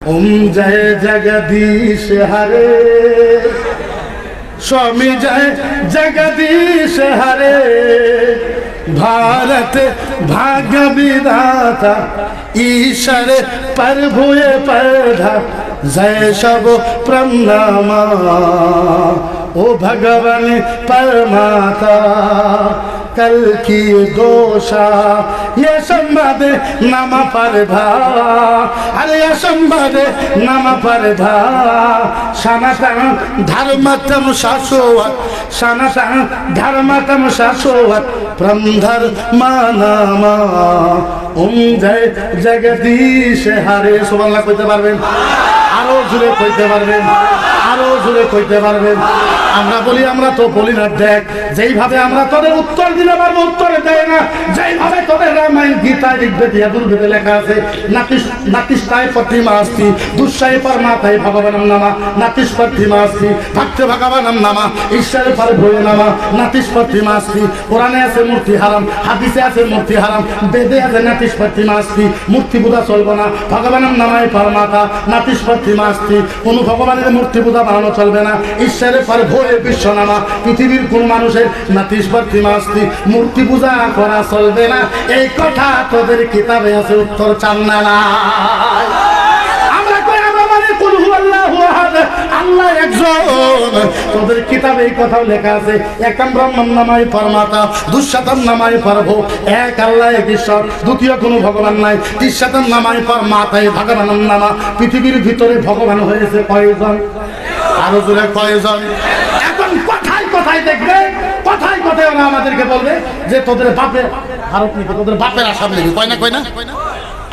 ओम जय जगदीश हरे, स्वामी जय जगदीश हरे, भारत भाग्य विधाता ईश्वर प्रभु पधा, जय सब प्रणाम ओ भगवान परमाता, कल की दोषा ये संबद नम परधा, अरे ये संबद नम परधा, सनातन धर्मतम शाश्वत, सनातन धर्मतम शाश्वत प्रमधर मानामा, ओम जय जगदीश हरे। सुबहानाल्लाह কইতে পারবেন? আরো জোরে কইতে পারবেন? আরো জোরে কইতে পারবেন? আমরা বলি, আমরা তো বলি না, দেখ যেইভাবে আমরা তোদের উত্তর দিলে পারবো উত্তরে দেয় না, যেইভাবে তোদের রামায়ণ গীতায় ঋগ্বেদে যজুর্বেদে লেখা আছে, নাতিষ্টায় প্রতিমা আস্তি, দুঃসায় পরমাতায় ভগবানম নামা, নাতিশ প্রতিমা আস্তি, ভক্তে ভগবানম নামা, ঈশ্বরে পর ভয়ে নামা, নাতিশ প্রতিমা আস্তি। কোরআনে আছে মূর্তি হারাম, হাদিসে আছে মূর্তি হারাম, বেদে আছে নাতিশ প্রতিমা আস্তি, মূর্তি পূজা চলবে না, ভগবানম নামায় পরমাতা, নাতিশ প্রতিমা আস্তি। কোন ভগবানের মূর্তি পূজা বানানো চলবে না, ঈশ্বরের পর ভয়ে বিশ্বনামা, পৃথিবীর কোন মানুষের নাতিশ প্রতিমা আস্তি, মূর্তি পূজা করা চলবে না, এই কথা তোদের কিতাবে আছে, উত্তর চান না? আমরা কই আমরা মানে কুল হুয়াল্লাহু আহাদ, আল্লাহ একজন। তোদের কিতাবে এই কথাও লেখা আছে, একম ব্রহ্মম নামায় পরমাতা, দুঃসাতম নামায় প্রভু, এক আল্লাহ এক ঈশ্বর, দ্বিতীয় কোনো ভগবান নাই, তিসাতম নামায় পরমাতায় ভগবানম নামা। পৃথিবীর ভিতরে ভগবান হয়েছে কয়জন? আরো জোরে কয়জন? এখন কথায় কথায় দেখবে, কথায় কথায় ওরা আমাদেরকে বলবে যে তোদের বাপের ভারত নিবে, তোদের বাপের আসাম নিবে, কয় না কয় না?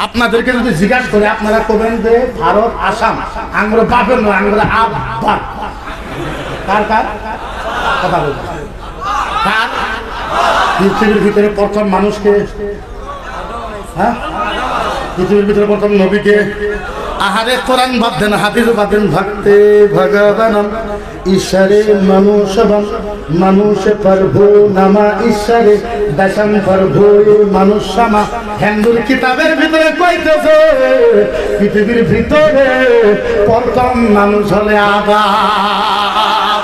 আপনাদেরকে যদি জিজ্ঞাসা করে আপনারা করবেন যে ভারত আসাম আঙ্গুর বাপের নয়, আঙ্গুর আব্বা। কার কার কথা বলবেন? কার? পৃথিবীর ভিতরে প্রথম মানুষকে, হ্যাঁ পৃথিবীর ভিতরে প্রথম নবীকে। আহারে কোরআন বাদ দেন, হাদিস বাদ দেন, ভক্তে ভগবানম ঈশ্বরে মানুষবম, মানুষ প্রভু নামা ঈশ্বরে দশম প্রভু মানুষমা। হিন্দুর কিতাবের ভিতরে কইতেছে পৃথিবীর ভিতরে প্রথম মানুষ হলে আদম।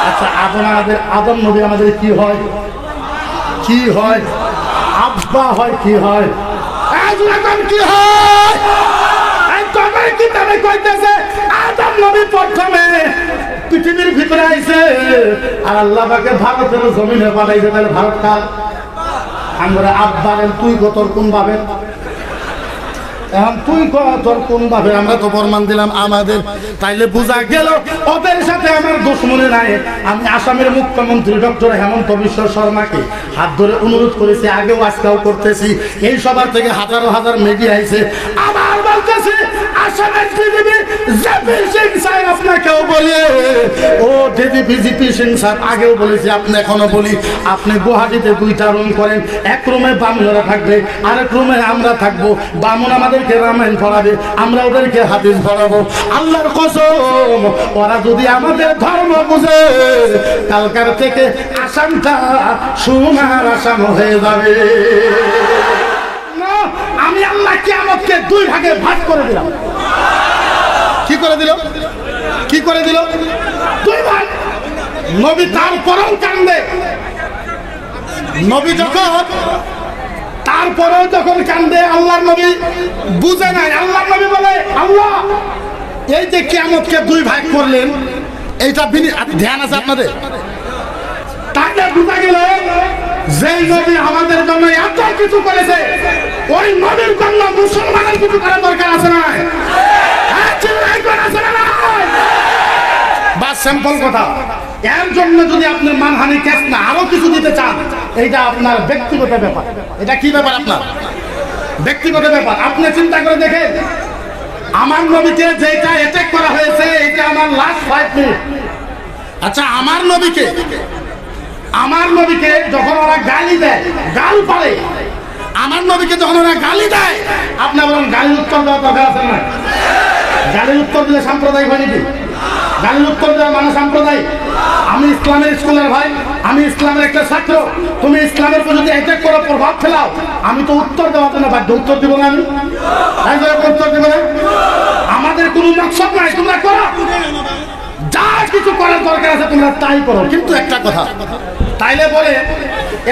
আচ্ছা, আপনাদের আদম নবী আমাদের কি হয়? কি হয়? আব্বা হয়। কি হয়? কি হয়? কিতাবে কইতেছে আদম নবী প্রথমে পৃথিবীর ভিতরে আইছে, আর আল্লাহ পাকে ভারতের জমিনে পাঠাইছে। তাহলে ভারত কার? আমরা আব্বারের। তুই তোর কোন ভাবে? এখন তুই তোর কোন ভাবে? আমরা তো প্রমাণ দিলাম আমাদের। তাইলে বোঝা গেল ওদের সাথে আমার দুশ্মনী নাই। আমি আসামের মুখ্যমন্ত্রী ডক্টর হেমন্ত বিশ্ব শর্মাকে হাত ধরে অনুরোধ করেছি, আগেও আজকাল করতেছি, এই সবার থেকে হাজার হাজার মিডিয়া আইছে, আবার বলতেছি আসামের ডিজিপি জেপি সিং স্যার আপনাকেও বলি, ও ডিজিপি সিং স্যার আগেও বলেছি, আপনি এখনো বলি, আপনি গুয়াহাটিতে দুইটা রুম করেন, এক রুমে বামুনরা থাকবে, আরেক রুমে আমরা থাকবো। বামুন আমাদেরকে রামায়ণ পড়াবে, আমরা ওদেরকে হাদিস পড়াবো। আল্লাহর কসম, ওরা যদি আমাদের ধর্ম বুঝে, কালকার থেকে আসামটা সোনার আসাম হয়ে যাবে। আমি আল্লাহ কিয়ামতকে দুই ভাগে ভাগ করে দিলাম। কি করে দিল? কি করে দিল? দুই ভাগ। নবী তারপরেও কান্দে, নবী যখন তারপরেও যখন কান্দে, আল্লাহর নবী বুঝে নাই। আল্লাহর নবী বলে, আল্লাহ এই যে কিয়ামতকে দুই ভাগ করলেন, এইটা ধ্যান আছে আপনাদের? তাকে বুঝা গেল যেই নবী আমাদের জন্য এত কিছু করেছে, ওই নবীর জন্য মুসলমানের কিছু করার দরকার আছে না? বা সিম্পল কথা। এর জন্য যদি আপনার মানহানি কেস না আরো কিছু দিতে চান, এইটা আপনার ব্যক্তিগত ব্যাপার। এটা কি ব্যাপার? আপনার ব্যক্তিগত ব্যাপার। আপনি চিন্তা করে দেখেন, আমার নবীকে যেটা অ্যাটাক করা হয়েছে, এটা আমার লাস্ট 5 মিনিট। আচ্ছা, আমার নবীকে যখন ওরা গালি দেয়, গাল পারে, আমার নবীকে যখন ওরা গালি দেয়, আপনি বলেন গালির উত্তর দেওয়া দরকার আছে না? গালির উত্তর দিলে সাম্প্রদায়িক হয় নাকি? গালির উত্তর দেওয়া মানে সাম্প্রদায়িক? আমি ইসলামের স্কুলের ভাই, আমি ইসলামের একটা ছাত্র, তুমি ইসলামের উপর যদি অ্যাটাক করো, প্রভাব ফেলাও, আমি তো উত্তর দেওয়ার জন্য বাধ্য। উত্তর দিব না? আমি উত্তর দিব না? আমাদের কোনো মকসদ নাই, তোমরা করো যা কিছু করার দরকার আছে তোমরা তাই করো। কিন্তু একটা কথা, তাইলে বলে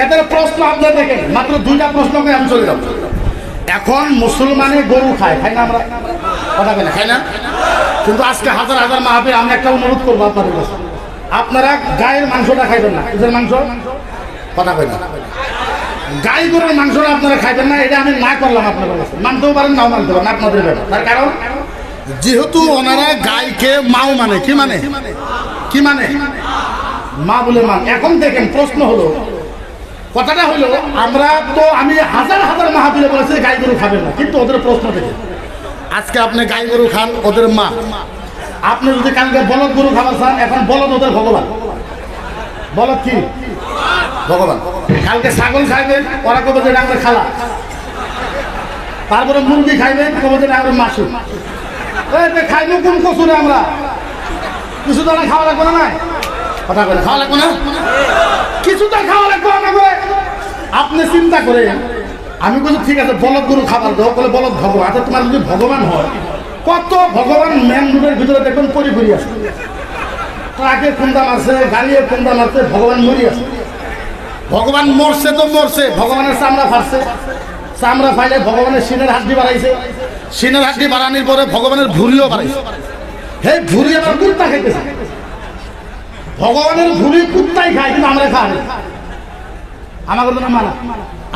এদের প্রশ্ন আপনার দেখেন, মাত্র 2টা প্রশ্ন করে আমি চলে যাব। এখন মুসলমানে গরু খায়, খাই না আমরা? কথা বলে খাই না? কিন্তু আজকে হাজার হাজার মাহফিল আমি একটা অনুরোধ করবো আপনাদের কাছে, আপনারা গায়ের মাংসটা খাইবেন না। কিসের মাংস? কথা কই না, গাই গরুর মাংসটা আপনারা খাইবেন না। এটা আমি না করলাম আপনাদের কাছে, মানতেও পারেন নাও মানতে পারেন, আপনাদের ব্যাপার। তার কারণ যেহেতু ওনারা গাইকে মাও মানে, কি মানে, কি মানে, মা বলে মান। এখন দেখেন প্রশ্ন হলো, কথাটা হলো, আমরা তো আমি হাজার হাজার মাহফিলে বলেছি গাই গরু খাবেন না, কিন্তু ওদের প্রশ্ন দেখে আজকে আপনি গাই গরু খান, ওদের মা। আপনি যদি কালকে বলদ গরু খাবার চান, এখন বলদ ওদের ভগবান। বলদ কি? ভগবান। কালকে ছাগল খাইবেন, ওরা কবে যে আমরা খালা। তারপরে মুরগি খাইবেন, কবে যে আমরা মাসু। খাইবো কোন কচুরে আমরা? কিছু তো খাওয়া লাগবে না, নাই কথা বলে খাওয়া লাগবে না, কিছু তো খাওয়া লাগবে না করে। আপনি চিন্তা করে, আমি বলছি ঠিক আছে বলদ গরু খাবার দাও, বলে বলদ ভগবান। আচ্ছা তোমার যদি ভগবান হয়, কত ভগবান মেন রোডের ভিতরে দেখবেন পরি আছে, ট্রাকে কুন্দা মারছে, গাড়িয়ে কুন্দা মারছে, ভগবান মরি আছে। ভগবান মরছে তো মরছে, ভগবানের চামড়া ফাটছে, চামড়া ফাইলে ভগবানের সিনের হাড্ডি বাড়াইছে, সিনের হাড্ডি বাড়ানোর পরে ভগবানের ভুঁড়িও বাড়াইছে। হে ভুঁড়ি আবার কুত্তা খাইতেছে, ভগবানের ভুঁড়ি কুত্তাই খায়, কিন্তু আমরা খাই আমার কথা না মানা।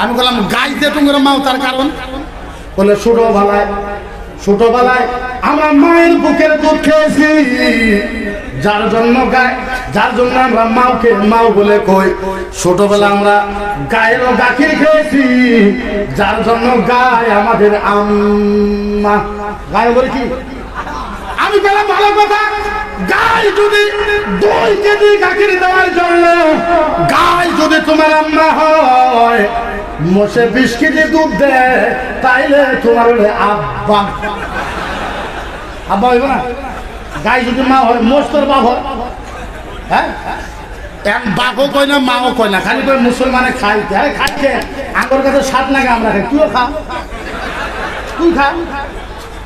আমি বললাম গাইতে তোমরা মাও, তার কারণ বলে ছোটবেলায় আমরা মায়ের বুকের দুধ খেয়েছি, যার জন্য যার জন্য আমরা মাওকে মাও বলে কই। ছোটবেলা আমরা গায়েরও গাখির খেয়েছি, যার জন্য গায় আমাদের আম্মা। গায়ে বলে কি? আমি বললাম ভালো কথা, গাই যদি 2 কেজি গাখির দেওয়ার জন্য গাই যদি তোমার আম্মা হয়, মোষে 20 কেজি দুধ দেয়, তাইলে তোমার আব্বা। আব্বা হইব না? গাই যদি মা হয়, মোষ তোর বাপ হয়। হ্যাঁ, বাপও কয় না, মাও কয় না, খালি কয় মুসলমানে খাইতে। আরে খাচ্ছে আঙ্গুর কাছে স্বাদ লাগে, আমরা খাই, তুইও খা, তুই খা।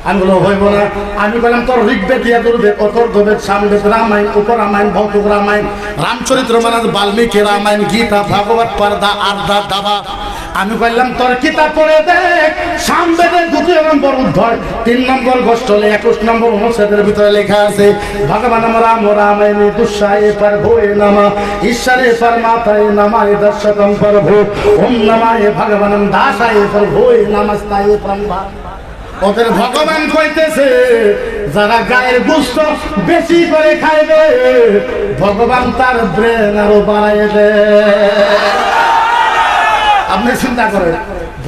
আমি বলো হইব না। আমি বললাম তোর ঋগ্বেদ, যজুর্বেদ, অথর্ববেদ, সামবেদ, রামায়ণ, উপরামায়ণ, ভৌতিক রামায়ণ, রামচরিত্র মানস, বাল্মীকি রামায়ণ, গীতা, ভাগবত, পর্দা, আর্ধা, দাবা। আমি বললাম তোর কিতাব পড়ে দেখ, সামবেদের 2 নম্বর অধ্যায় 3 নম্বর গোষ্ঠলে 21 নম্বর অনুচ্ছেদের ভিতরে লেখা আছে, ভগবান রাম রামায়ণে দুঃসায়ে প্রভুয়ে নমঃ, ঈশ্বরে পরমাত্মায়ে নমঃ, দর্শকম প্রভু ওম নমায় ভগবানম দাসায়ে প্রভুয়ে নমস্তায়ে ব্রহ্মা। ওদের ভগবান কইতেছে যারা গায়ের গোশত বেশি করে খাইবে, ভগবান তার ব্রেন আরো বাড়াইয়ে দেয়। আপনি চিন্তা করেন,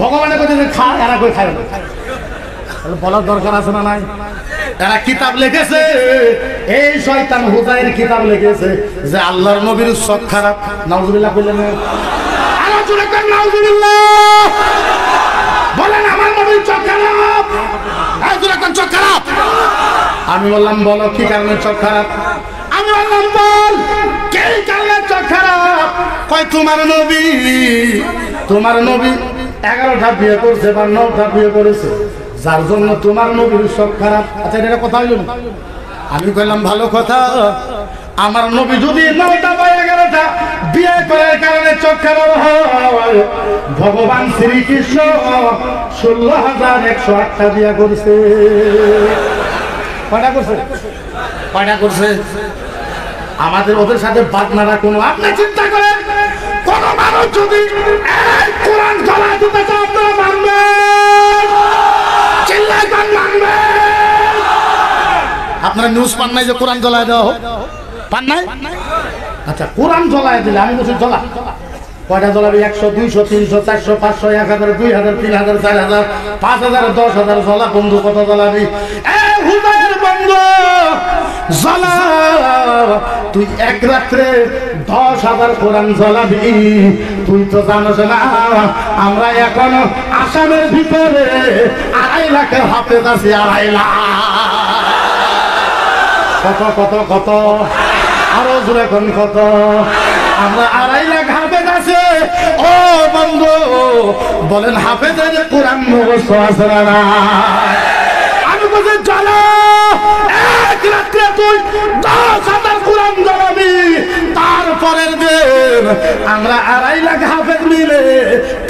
ভগবানের কইতেছে খা, এরা কই খায় না, বলার দরকার আছে না নাই? এরা কিতাব লিখেছে, এই শয়তান হুজাইর কিতাব লিখেছে যে আল্লাহর নবীর চোখ খারাপ। নাউজুবিল্লাহ বললেন, আরো জোরে কর নাউজুবিল্লাহ বলেন, আমার নবীর চোখ খারাপ, চোখ খারাপ। আমি বললাম বলো কি কারণে চোখ খারাপ? আমি বললাম বল কি কারণে চোখ খারাপ? কয় তোমার নবী 11টা বিয়ে করছে বা 9টা বিয়ে করেছে, যার জন্য তোমার নবীর চোখ খারাপ। আচ্ছা এটা কথা হইল না? আমি কইলাম ভালো কথা, আমার নবী যদি 9টা বা 11টা বিয়ে করার কারণে চোখ খারাপ হয়, ভগবান শ্রীকৃষ্ণ 16,108টা বিয়ে করছে। কয়টা করছে? আমাদের ওদের সাথে বাদনারা কোনো। আপনি চিন্তা করেন, কোন মানুষ যদি এই কোরআন জ্বালা দিতে চায়, আপনারা মানবেন? চিল্লায় মানবেন? আপনারা নিউজ পান নাই যে কোরআন জ্বলায় দেওয়া হোক? পান নাই? আচ্ছা, কোরআন জ্বলায় দিলে আমি বলছি জ্বলা। কয়টা জ্বলাবি? 100, 200, 300, 400, 500, 1000, 2000, 3000, 4000, 5000, 10,000 জ্বলা। বন্ধু কত জ্বলাবি? হুদায়ের বন্ধু জ্বলা, তুই এক রাত্রে 10,000 কোরআন জ্বলাবি। তুই তো জানোস না, আমরা এখন আসামের ভিতরে 2.5 লাখের হাফেজ আছি। 2.5 লাখ। কত আরো জোরে কোন কত? আমরা 2.5 লাখ হাফেজ আছে। ও বন্ধু বলেন, হাফেজের কোরআন মুখস্থ আছে না? আমি বলছি চলো তুই 10,000 কোরআন জ্বালাবি, তারপরের দিন আমরা 2.5 লাখ হাফেজ মিলে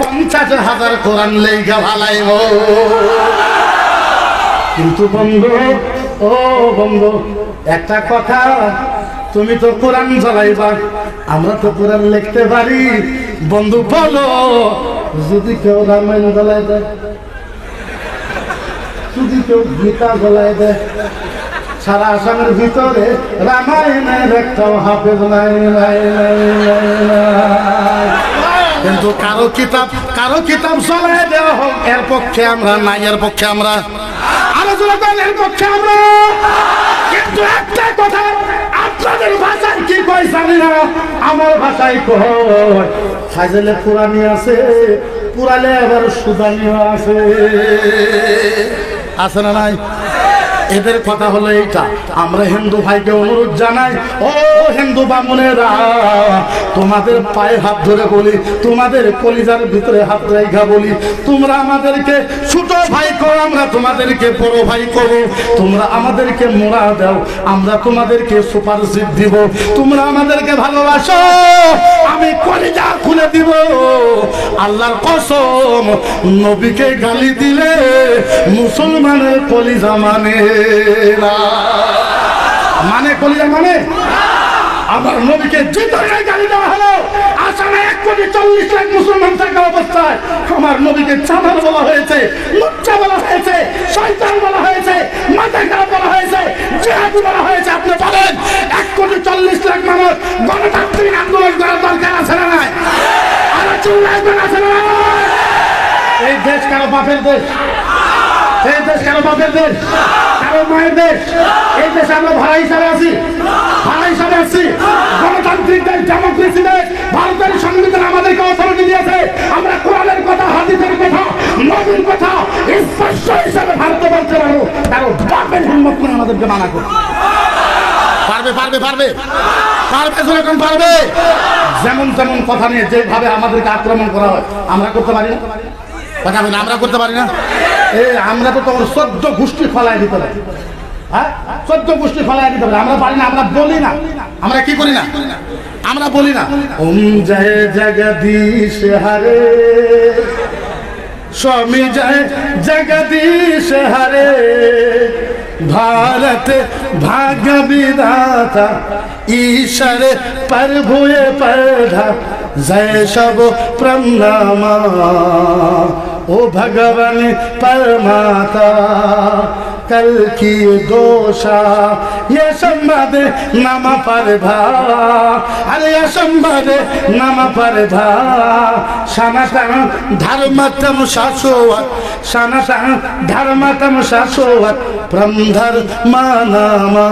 50,000 কোরআন লেখা ভালাইব। কিন্তু বন্ধু, ও বন্ধু, একটা কথা, তুমি তো কোরআন জ্বালাইবা, আমরা তো কোরআন লিখতে পারি। বন্ধু বলো, যদি কেউ রামায়ণ জ্বালাই দেয়, যদি কেউ গীতা জ্বালাই দেয়, সারা আসামের ভিতরে রামায়ণের একটাও হাফেজ নাই। কিন্তু কারো কিতাব জ্বালাই দেওয়া হোক, এর পক্ষে আমরা নাই, এর পক্ষে আমরা আলোচনা করেন, এর পক্ষে আমরা। কিন্তু একটা কথা, আপনাদের ভাষায় কি কয় জানি না, আমার ভাষায় কয় ফাইজলে পুরানি আছে, পুরালে আবার সুদানিও আছে, আছে না নাই? এদের কথা হলো এইটা। আমরা হিন্দু ভাইকে অনুরোধ জানাই, ও হিন্দু বামুনেরা, তোমাদের পায়ে হাত ধরে বলি, তোমাদের কলিজার ভিতরে হাত রেখা বলি, তোমরা আমাদেরকে ছোট ভাই করো, আমরা তোমাদেরকে বড় ভাই করো। তোমরা আমাদেরকে মোড়া দাও, আমরা তোমাদেরকে সুপারশিপ দিব। তোমরা আমাদেরকে ভালোবাসো, আমি কলিজা খুলে দিব। আল্লাহর কসম, নবীকে গালি দিলে মুসলমানের কলিজা মানে কলিজা মানে আমার নবীকে যে ধরনের গালি দেওয়া হলো, আসামে 1,40,00,000 মুসলমান থাকা অবস্থায় আমার নবীকে চাঁদার বলা হয়েছে, লুচ্চা বলা হয়েছে, শয়তান বলা হয়েছে, মাথা খারাপ বলা হয়েছে, জিহাদি বলা হয়েছে। আপনি বলেন 1,40,00,000 মানুষ গণতান্ত্রিক আন্দোলন করার দরকার আছে না নাই? আর চিল্লাইবেন, আছে না? এই দেশ কারো বাপের দেশ, এই দেশ কারো বাপের দেশ, কারো মায়ের দেশ। এই দেশে আমরা ভাড়া হিসাবে আছি, ভাড়া হিসাবে আছি। গণতান্ত্রিক দেশ, ডেমোক্রেসি দেশ, ভারতের সংবিধান আমাদেরকে অথরিটি দিয়েছে। আমরা কোরআনের কথা, হাদিসের কথা, নবীর কথা স্পষ্ট হিসাবে ভারতে বলতে পারবো। কারো বাপের হিম্মত করে আমাদেরকে মানা করবে? পারবে, পারবে, পারবে, পারবে, যেরকম পারবে। যেমন তেমন কথা নিয়ে যেভাবে আমাদেরকে আক্রমণ করা হয়, আমরা করতে পারি না? কথা বলি, আমরা করতে পারি না? আমরা তো তোমার 14 গোষ্ঠী ফলায় দিতে পারি। হ্যাঁ, 14 গোষ্ঠী ফলায় দিতে পারি। আমরা পারি না, আমরা বলি না। আমরা কি করি না? আমরা বলি না। ওম জয় জগদীশ হরে, स्वामी जय जगदीश हरे, भारत भाग्य विधाता ईश्वर प्रभु पढ़ा, जय सब प्रणामा ओ भगवान परमाता, कल की दोषा ये संबद नम पर भा, अरे ये संबद नम पर भा, सनातन धर्मतम शाश्वत, सनातन धर्मतम शाश्वत प्रमधर मानामा,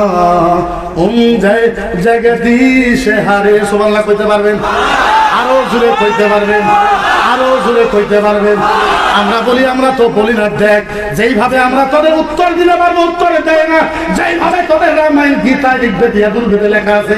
ओम जय जगदीश हरे। सुबहानाल्लाह কইতে পারবেন? আরো জোরে কইতে পারবেন? আরো জোরে কইতে পারবেন? আমরা বলি, আমরা তো বলি না। দেখ, যেইভাবে আমরা তোদের উত্তর দিলে পারবো, উত্তর দেয় না। যেইভাবে তোদের রামায়ণ, গীতা, ঋগ্বেদ, যজুর্বেদে লেখা আছে,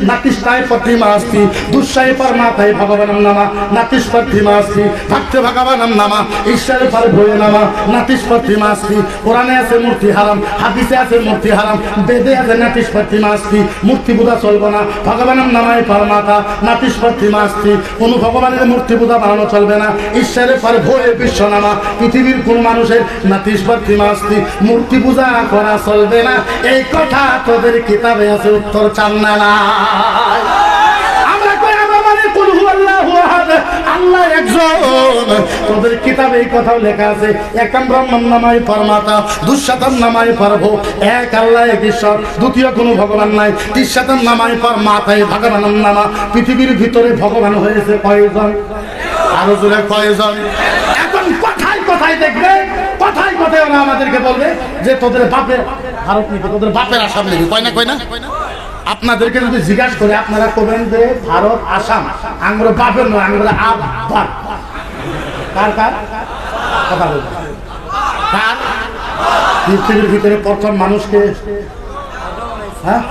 নাতিষ্টায় প্রতিমা আস্তি, দুঃসায় পরমাতায় ভগবানম নামা, নাতিশ প্রতিমা আস্তি, ভক্তে ভগবানম নামা, ঈশ্বরের পরে ভয়ে নামা, নাতিশ প্রতিমা আস্তি। কোরআনে আছে মূর্তি হারাম, হাদিসে আছে মূর্তি হারাম, বেদে আছে নাতিশ প্রতিমা আস্তি। মূর্তি পূজা চলবে না, ভগবানম নামায় পরমাতা, নাতিশ প্রতিমা আস্তি। কোন ভগবানের মূর্তি পূজা বানানো চলবে না। ঈশ্বরের পরে ভয়ে বিশ্ব নামা, পৃথিবীর কোন মানুষের নাতিশ প্রতিমা আস্তি, মূর্তি পূজা করা চলবে না। এই কথা তোদের কিতাবে আছে, উত্তর চান না? আমরা কই, আমরা মানে কুল হুয়াল্লাহু আহাদ, আল্লাহ একজন। তোদের কিতাবে এই কথাও লেখা আছে, একাম ব্রহ্মম নামায় পরমাতা, দুঃসাতম নামায় পরভো, এক আল্লাহ, এক ঈশ্বর, দ্বিতীয় কোনো ভগবান নাই। তিসাতম নামায় পরমাতায় ভগবানম নামা। পৃথিবীর ভিতরে ভগবান হয়েছে কয়জন? আরো জোরে কয়জন? এখন কথায় কথায় দেখবে, কথায় কথায় ওরা আমাদেরকে বলবে যে তোদের বাপের ভারত নিবে, তোদের বাপের আসাম নিবে। কয় না, কয় না? আপনাদেরকে যদি জিজ্ঞাসা করে, আপনারা কবেন যে ভারত আসাম আঙ্গুর বাপের নয়, আঙ্গুর আব্বার। কার কার কথা বলবে? কার? পৃথিবীর ভিতরে প্রথম মানুষকে, হ্যাঁ,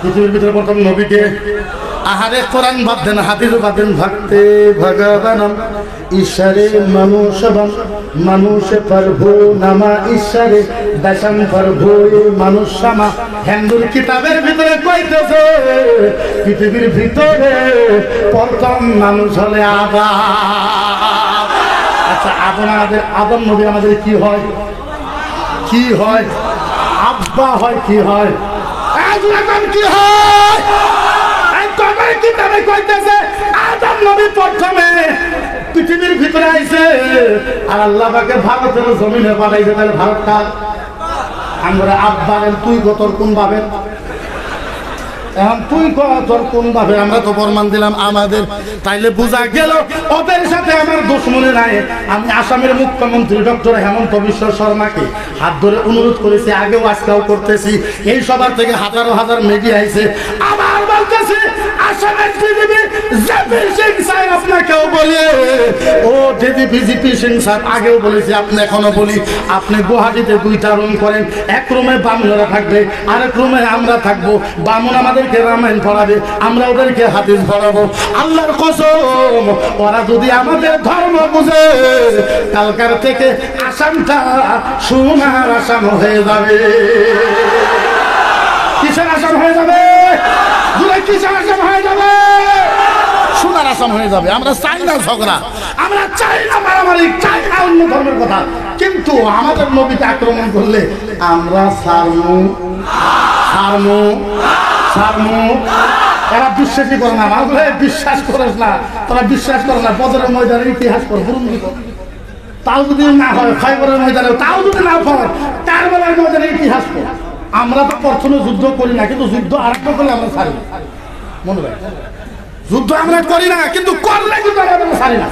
পৃথিবীর ভিতরে প্রথম নবীকে, আহারে কোরআন বাদ দেন হাদিস বাদ দেন ভক্তে ভগবানম ঈশ্বরে মানুষবম মানুষ প্রভু নামা ঈশ্বরে দশম প্রভু মানুষমা হিন্দুর কিতাবের ভিতরে কইতেছে পৃথিবীর ভিতরে প্রথম মানুষ হলে আদম। আচ্ছা আদম নবী আমাদের কি হয় কি হয় আব্বা হয় কি হয় কি হয় কিতাবে কইতেছে আদম নবী প্রথমে পৃথিবীর ভিতরে আইছে আর আল্লাহ পাকে ভারতের জমিনে পাঠাইছে। তাহলে ভারতটা আমরা আব্বা তুই তোর কোন ভাবে এখন তুই তোর কোন ভাবে আমরা তো প্রমাণ দিলাম আমাদের। তাইলে বোঝা গেল ওদের সাথে আমার দুশ্মনী নাই। আমি আসামের মুখ্যমন্ত্রী ডক্টর হেমন্ত বিশ্ব শর্মাকে হাত ধরে অনুরোধ করেছি, আগেও আজকাল করতেছি। এই সবার থেকে হাজার হাজার মিডিয়া আইছে, আবার বলতেছি আসামের টিভি জেপি সিং স্যার আপনাকেও বলে, ও বিজেপি সিং স্যার আগেও বলেছি, আপনি এখনো বলি, আপনি গুয়াহাটিতে 2টা রুম করেন, এক রুমে বামুনরা থাকবে, আরেক রুমে আমরা থাকবো। বামুন আমাদেরকে রামায়ণ পড়াবে, আমরা ওদেরকে হাদিস পড়াবো। আল্লাহর কসম, ওরা যদি আমাদের ধর্ম বুঝে কালকার থেকে আসামটা সোনার আসাম হয়ে যাবে। কিসের আসাম হয়ে যাবে? কিসের আসাম হয়ে যাবে? সোনার আসাম হয়ে যাবে। আমরা চাই না ঝগড়া, আমরা চাই না মারামারি, চাই না অন্য ধর্মের কথা, কিন্তু আমাদের নবীকে আক্রমণ করলে আমরা সারমু সারমু সারমু। তারা বিশ্বাসই করে না, আমার বিশ্বাস করিস না, তারা বিশ্বাস করে না। বদরের ময়দানের ইতিহাস কর, বুরুন্দি কর, তাও যদি না হয়, খাইবরের ময়দানে তাও যদি না হয়, কারবালার ময়দানের ইতিহাস কর। আমরা তো প্রথমে যুদ্ধ করি না, কিন্তু যুদ্ধ আরম্ভ করলে আমরা ছাড়ি না। মনে রাখ, যুদ্ধ আমরা করি না, কিন্তু করলে কিন্তু আমরা ছাড়ি না।